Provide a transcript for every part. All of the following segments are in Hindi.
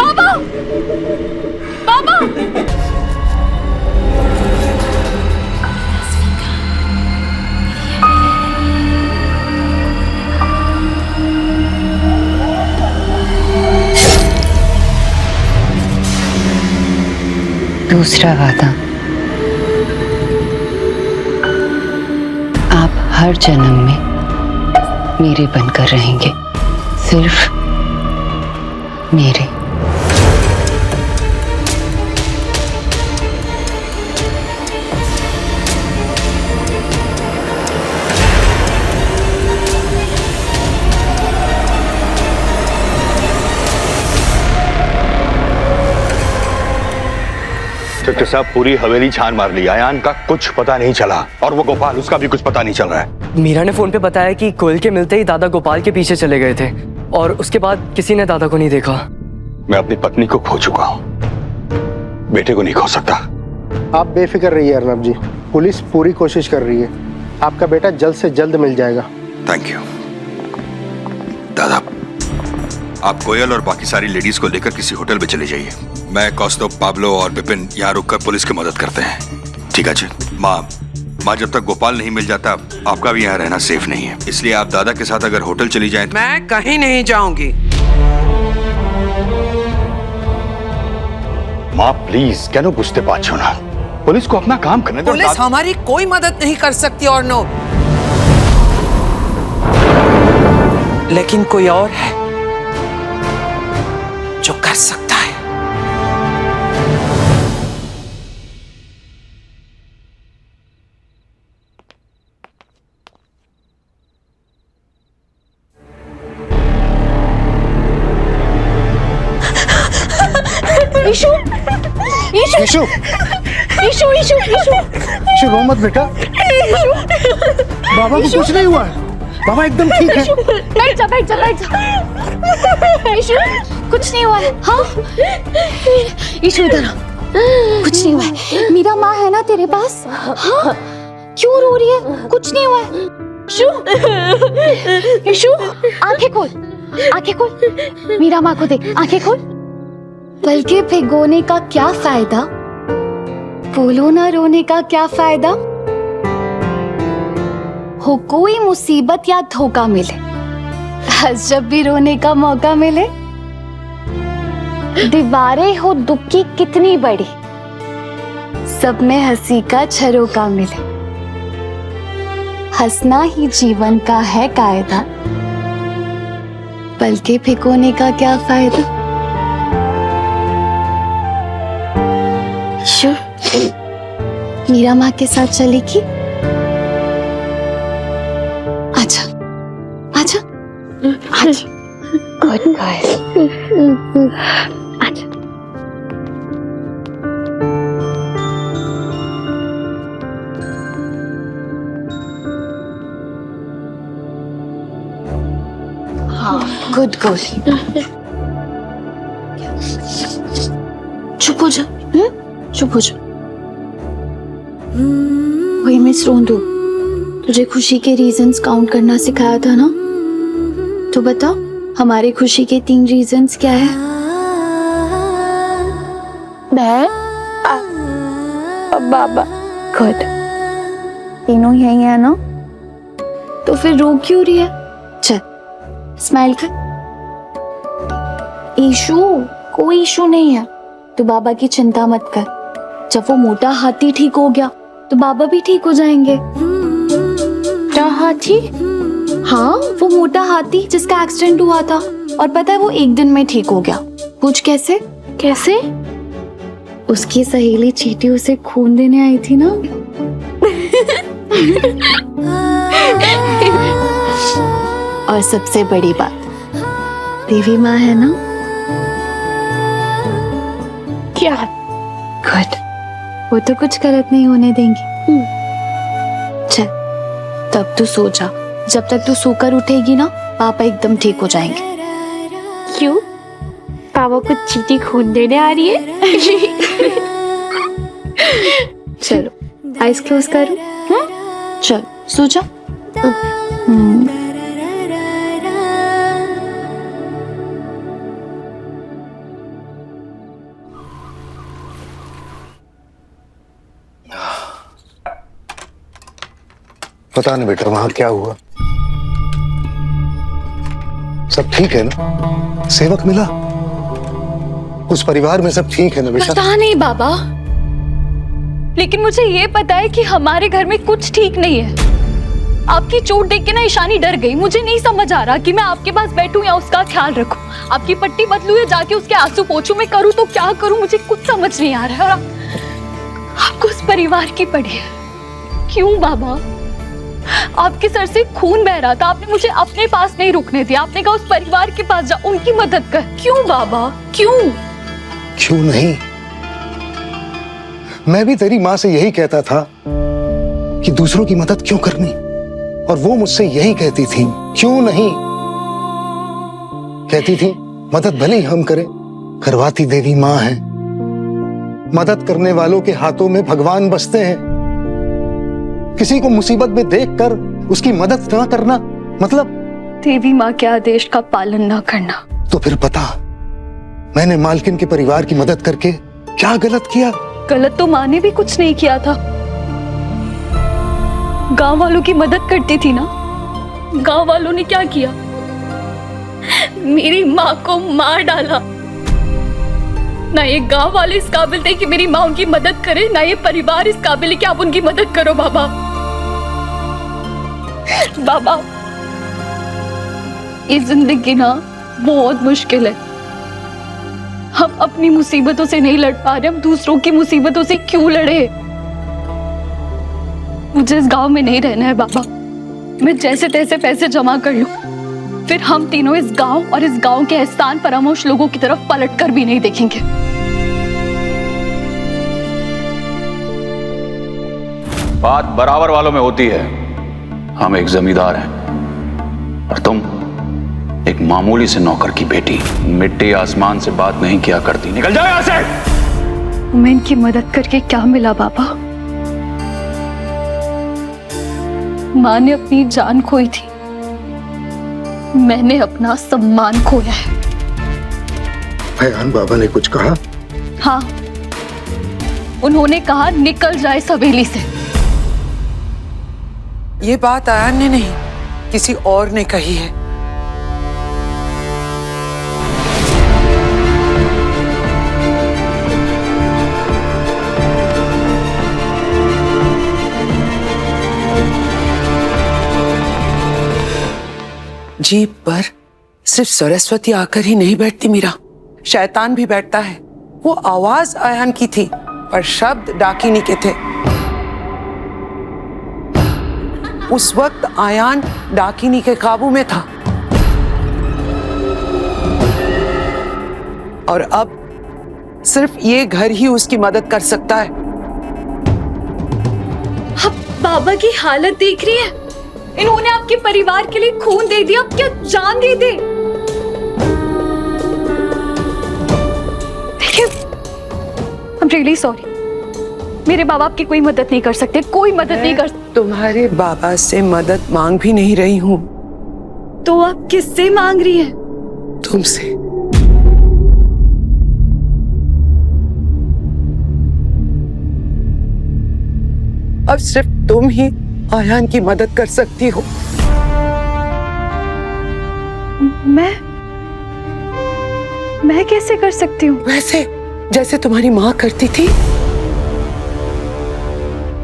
बाबा, बाबा। दूसरा वादा, आप हर जन्म में मेरे बनकर रहेंगे, सिर्फ मेरे। इंस्पेक्टर साहब, पूरी हवेली छान मार ली, आयान का कुछ पता नहीं चला, और वो गोपाल, उसका भी कुछ पता नहीं चल रहा है। मीरा ने फोन पे बताया कि कोयल के मिलते ही दादा गोपाल के पीछे चले गए थे और उसके बाद किसी ने दादा को नहीं देखा। मैं अपनी पत्नी को खो चुका हूँ, बेटे को नहीं खो सकता। आप बेफिक्र रहिए अर्नब जी, पुलिस पूरी कोशिश कर रही है, आपका बेटा जल्द से जल्द मिल जाएगा। थैंक यू दादा। आप कोयल और बाकी सारी लेडीज को लेकर किसी होटल में चले जाइए। मैं कौस्तुभ, पाब्लो और विपिन यहाँ रुककर पुलिस की मदद करते हैं। ठीक है जी। माँ जब तक गोपाल नहीं मिल जाता, आपका भी यहाँ रहना सेफ नहीं है, इसलिए आप दादा के साथ अगर होटल चली जाएं। मैं कहीं नहीं जाऊंगी। माँ प्लीज, क्या बुझते पाछो ना, पुलिस को अपना काम करने दो। पुलिस हमारी कोई मदद नहीं कर सकती और नो, लेकिन कोई और है जो कर सकता है। ईशु, ईशु, ईशु, ईशु, ईशु, ईशु, ईशु रो मत बेटा, बाबा को कुछ नहीं हुआ है, बाबा एकदम ठीक है। बैठ जा, बैठ जा, बैठ जा। ईशु, कुछ नहीं हुआ है। हाँ, ईशु इधर आ। कुछ नहीं हुआ है, मीरा माँ है ना तेरे पास? हाँ, क्यों रो रही है? कुछ नहीं हुआ है। ईशु, ईशु, आंखें खोल, आंखें खोल, मीरा माँ को देख, आंखें खोल। बल्कि भिगोने का क्या फायदा, बोलो ना रोने का क्या फायदा। हो कोई मुसीबत या धोखा मिले, हंस जब भी रोने का मौका मिले। दीवारें हो दुख की कितनी बड़ी, सब में हंसी का झरोका मिले। हंसना ही जीवन का है कायदा, बल्कि भिगोने का क्या फायदा। मीरा माँ के साथ चलेगी? अच्छा, अच्छा, अच्छा, गुड गर्ल, अच्छा। हाँ, गुड गर्ल। चुप हो जा, चुप हो जा। वही मिस रोंदू, तुझे खुशी के रीजंस काउंट करना सिखाया था ना, तो बता हमारी खुशी के 3 रीजंस क्या है? मैं, बाबा, गुड, तीनों यही है ना? तो फिर रो क्यों रही है? चल स्माइल कर। इशू, कोई इशू नहीं है, तू बाबा की चिंता मत कर। जब वो मोटा हाथी ठीक हो गया तो बाबा भी ठीक हो जाएंगे। क्या हाथी? हाँ, वो मोटा हाथी जिसका एक्सीडेंट हुआ था, और पता है वो 1 दिन में ठीक हो गया। पूछ कैसे? कैसे? उसकी सहेली चीटी उसे खून देने आई थी ना। और सबसे बड़ी बात, देवी माँ है ना। क्या? गुड, वो तो कुछ गलत नहीं होने देंगी। चल तब तू सो जा, जब तक तू सोकर उठेगी ना पापा एकदम ठीक हो जाएंगे। क्यों? पापा को चीटी खून देने आ रही है? चलो आइस क्लोज करो। चल सो जा। पता नहीं बेटा वहां क्या हुआ। सब ठीक है ना? सेवक मिला? उस परिवार में सब ठीक है ना बेटा? पता नहीं बाबा, लेकिन मुझे ये पता है कि हमारे घर में कुछ ठीक नहीं है। आपकी चोट देख के ना ईशानी डर गई। मुझे नहीं समझ आ रहा कि मैं आपके पास बैठूं या उसका ख्याल रखूं। आपकी पट्टी बदलूं या जाके उसके आंसू पोंछूं, मैं करूं तो क्या करूं, मुझे कुछ समझ नहीं आ रहा है। आपको उस परिवार की पड़ी है। क्यों बाबा? आपके सर से खून बह रहा था, आपने मुझे अपने पास नहीं रुकने दिया। आपने कहा उस परिवार के पास जा, उनकी मदद कर। क्यों बाबा, क्यों? क्यों नहीं? मैं भी तेरी माँ से यही कहता था कि दूसरों की मदद क्यों करनी, और वो मुझसे यही कहती थी क्यों नहीं। कहती थी मदद भले ही हम करें, करवाती देवी माँ है। मदद करने वालों के हाथों में भगवान बसते हैं। किसी को मुसीबत में देखकर उसकी मदद ना करना मतलब देवी माँ के आदेश का पालन ना करना। तो फिर पता मैंने मालकिन के परिवार की मदद करके क्या गलत किया? गलत तो माँ ने भी कुछ नहीं किया था। गांव वालों की मदद करती थी ना। गांव वालों ने क्या किया? मेरी माँ को मार डाला। ना ये गांव वाले इस काबिल थे कि मेरी माँ उनकी मदद करे, ना ये परिवार इस काबिल है कि आप उनकी मदद करो। बाबा, बाबा, ये जिंदगी ना बहुत मुश्किल है। हम अपनी मुसीबतों से नहीं लड़ पा रहे, हम दूसरों की मुसीबतों से क्यों लड़े? मुझे इस गांव में नहीं रहना है बाबा। मैं जैसे तैसे पैसे जमा कर लूं, फिर हम तीनों इस गांव और इस गांव के एहसान फरामोश लोगों की तरफ पलट कर भी नहीं देखेंगे। बात बराबर वालों में होती है। हम एक जमींदार हैं और तुम एक मामूली से नौकर की बेटी। मिट्टी आसमान से बात नहीं किया करती। निकल जाओ यहां से। मैं इनकी मदद करके क्या मिला बाबा? माँ ने अपनी जान खोई थी, मैंने अपना सम्मान खोया है। भयान बाबा ने कुछ कहा? हाँ, उन्होंने कहा निकल जाए इस हवेली से। ये बात आयन ने नहीं, किसी और ने कही है। जीप पर सिर्फ सरस्वती आकर ही नहीं बैठती मीरा, शैतान भी बैठता है। वो आवाज आयन की थी पर शब्द डाकिनी के थे। उस वक्त आयान डाकिनी के काबू में था और अब सिर्फ ये घर ही उसकी मदद कर सकता है। अब बाबा की हालत देख रही है। इन्होंने आपके परिवार के लिए खून दे दिया, अब क्या जान दे दे? देखिए, I'm really sorry। मेरे बाबा आपकी कोई मदद नहीं कर सकते, कोई मदद नहीं कर। तुम्हारे बाबा से मदद मांग भी नहीं रही हूं। तो आप किससे मांग रही हैं? तुमसे। अब सिर्फ तुम ही आयान की मदद कर सकती हो। मैं कैसे कर सकती हूँ? वैसे जैसे तुम्हारी माँ करती थी।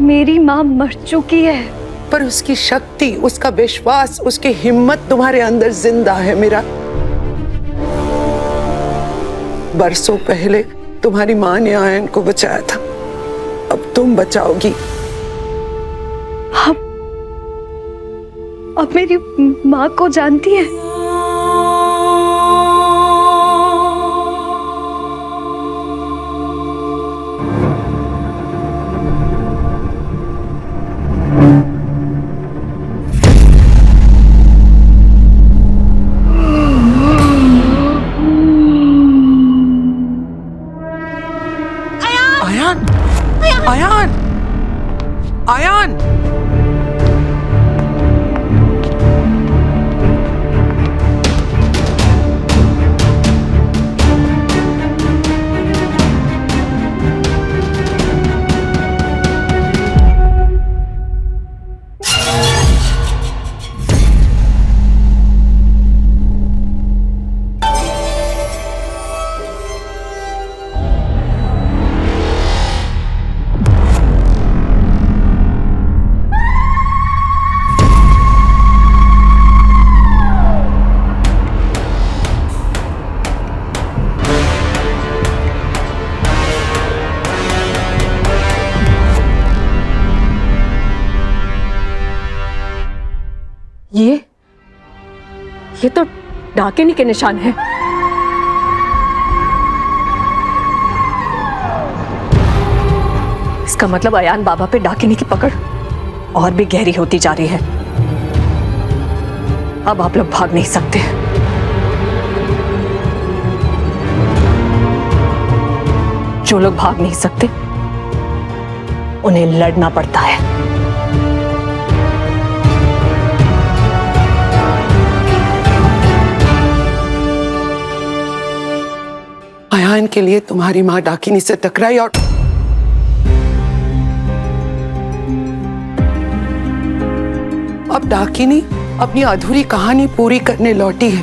मेरी माँ मर चुकी है, पर उसकी शक्ति, उसका विश्वास, उसकी हिम्मत तुम्हारे अंदर जिंदा है मेरा। बरसों पहले तुम्हारी माँ ने आयन को बचाया था, अब तुम बचाओगी। अब मेरी माँ को जानती है? आयान, आयान, आयान। ये तो डाकिनी के निशान है। इसका मतलब अयान बाबा पे डाकिनी की पकड़ और भी गहरी होती जा रही है। अब आप लोग भाग नहीं सकते। जो लोग भाग नहीं सकते उन्हें लड़ना पड़ता है। अयान के लिए तुम्हारी माँ डाकिनी से टकराई और अब डाकिनी अपनी अधूरी कहानी पूरी करने लौटी है।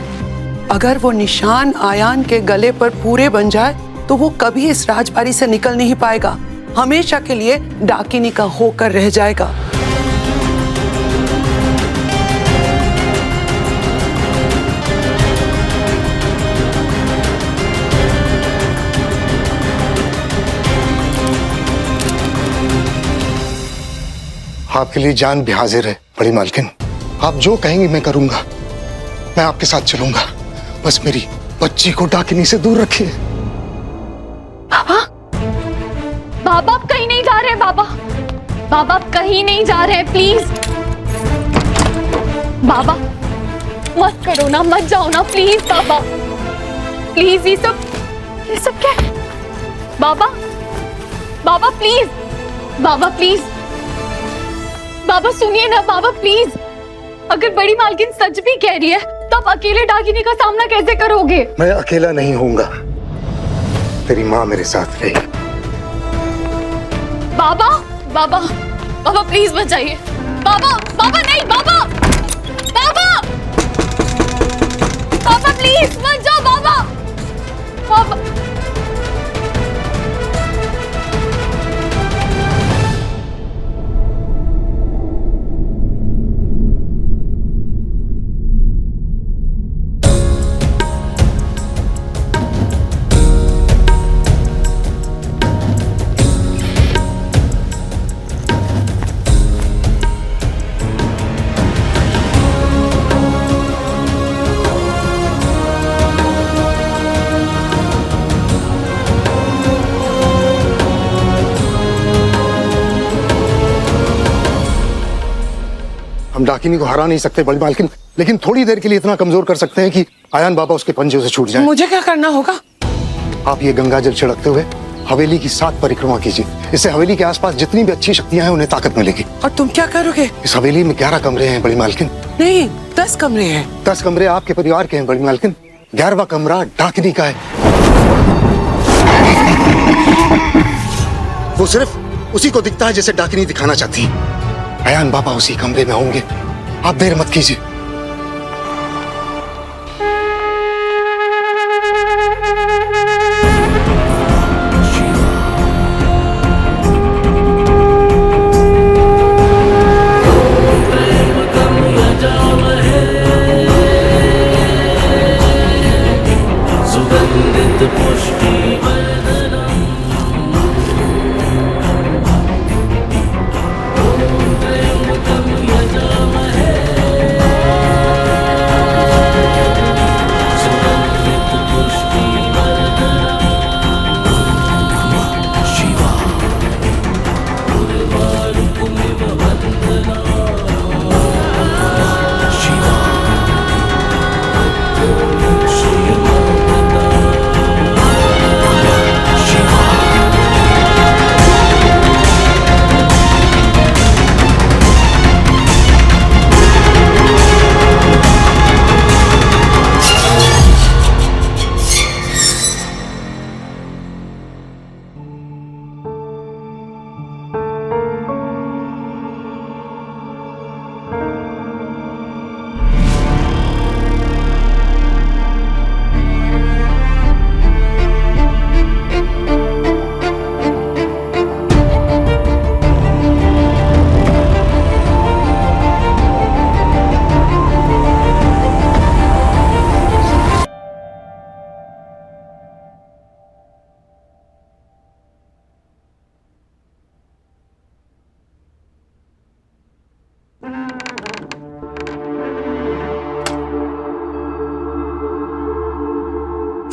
अगर वो निशान आयान के गले पर पूरे बन जाए तो वो कभी इस राजबाड़ी से निकल नहीं पाएगा, हमेशा के लिए डाकिनी का होकर रह जाएगा। आपके लिए जान भी हाजिर है बड़ी मालकिन। आप जो कहेंगी मैं करूंगा, मैं आपके साथ चलूंगा। बस मेरी बच्ची को डाकिनी से दूर रखिए। बाबा, बाबा आप कहीं नहीं जा रहे। बाबा, बाबा आप कहीं नहीं जा रहे, प्लीज। बाबा मत करो ना, मत जाओ ना, प्लीज बाबा, प्लीज। ये सब क्या है? बाबा, बाबा प्लीज, बाबा प्लीज, बाबा सुनिए ना, बाबा प्लीज। अगर बड़ी मालकिन सच भी कह रही है तो आप अकेले डाकिनी का सामना कैसे करोगे? मैं अकेला नहीं होऊंगा, तेरी माँ मेरे साथ रहेगी। बाबा, बाबा, बाबा प्लीज मत जाइए। बाबा, बाबा नहीं, बाबा, बाबा, बाबा प्लीज मत जाओ। बाबा, बाबा, हम डाकिनी को हरा नहीं सकते बड़ी मालकिन, लेकिन थोड़ी देर के लिए इतना कमजोर कर सकते हैं कि आयान बाबा उसके पंजों से छूट जाए। मुझे क्या करना होगा? आप ये गंगा जल छिड़कते हुए हवेली की 7 परिक्रमा कीजिए। इससे हवेली के आसपास जितनी भी अच्छी शक्तियां हैं उन्हें ताकत मिलेगी। और तुम क्या करोगे? इस हवेली में 11 कमरे हैं बड़ी मालकिन। नहीं, 10 कमरे हैं। 10 कमरे आपके परिवार के हैं बड़ी मालकिन, 11वां कमरा डाकिनी का है। वो सिर्फ उसी को दिखता है जैसे डाकिनी दिखाना चाहती है। अयान बाबा उसी कमरे में होंगे, आप देर मत कीजिए।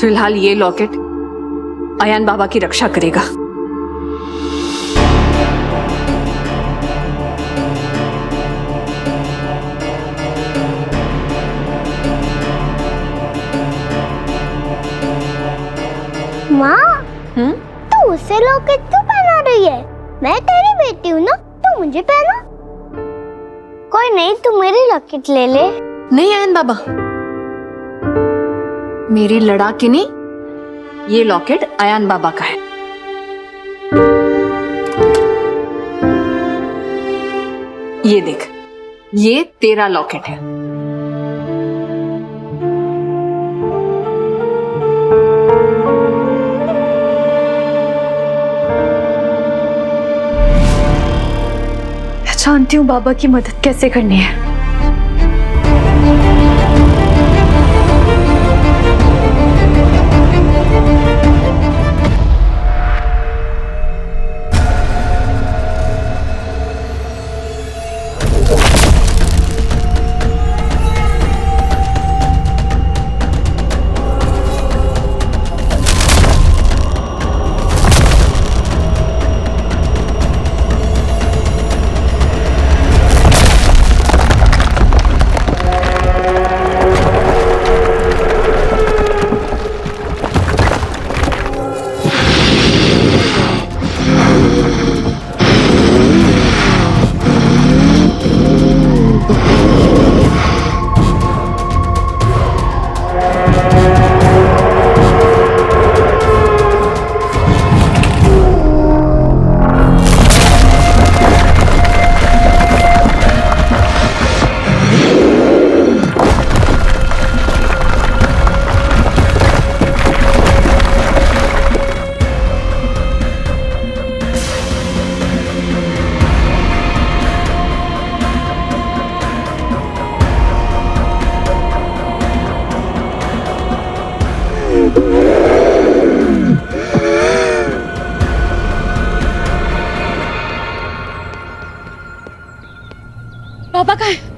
फिलहाल ये लॉकेट अयान बाबा की रक्षा करेगा। माँ, तू उसे लॉकेट क्यों पहना रही है? मैं तेरी बेटी हूँ ना, तू मुझे पहना। कोई नहीं, तू मेरी लॉकेट ले ले। नहीं आयन बाबा, मेरी लड़ाके नहीं, ये लॉकेट अयान बाबा का है। ये देख, ये तेरा लॉकेट है। जानती हूँ बाबा की मदद कैसे करनी है। पापा का है।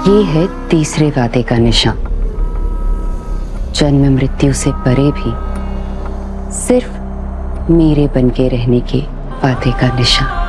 ये है तीसरे वादे का निशान। जन्म मृत्यु से परे भी सिर्फ मेरे बन के रहने के वादे का निशान।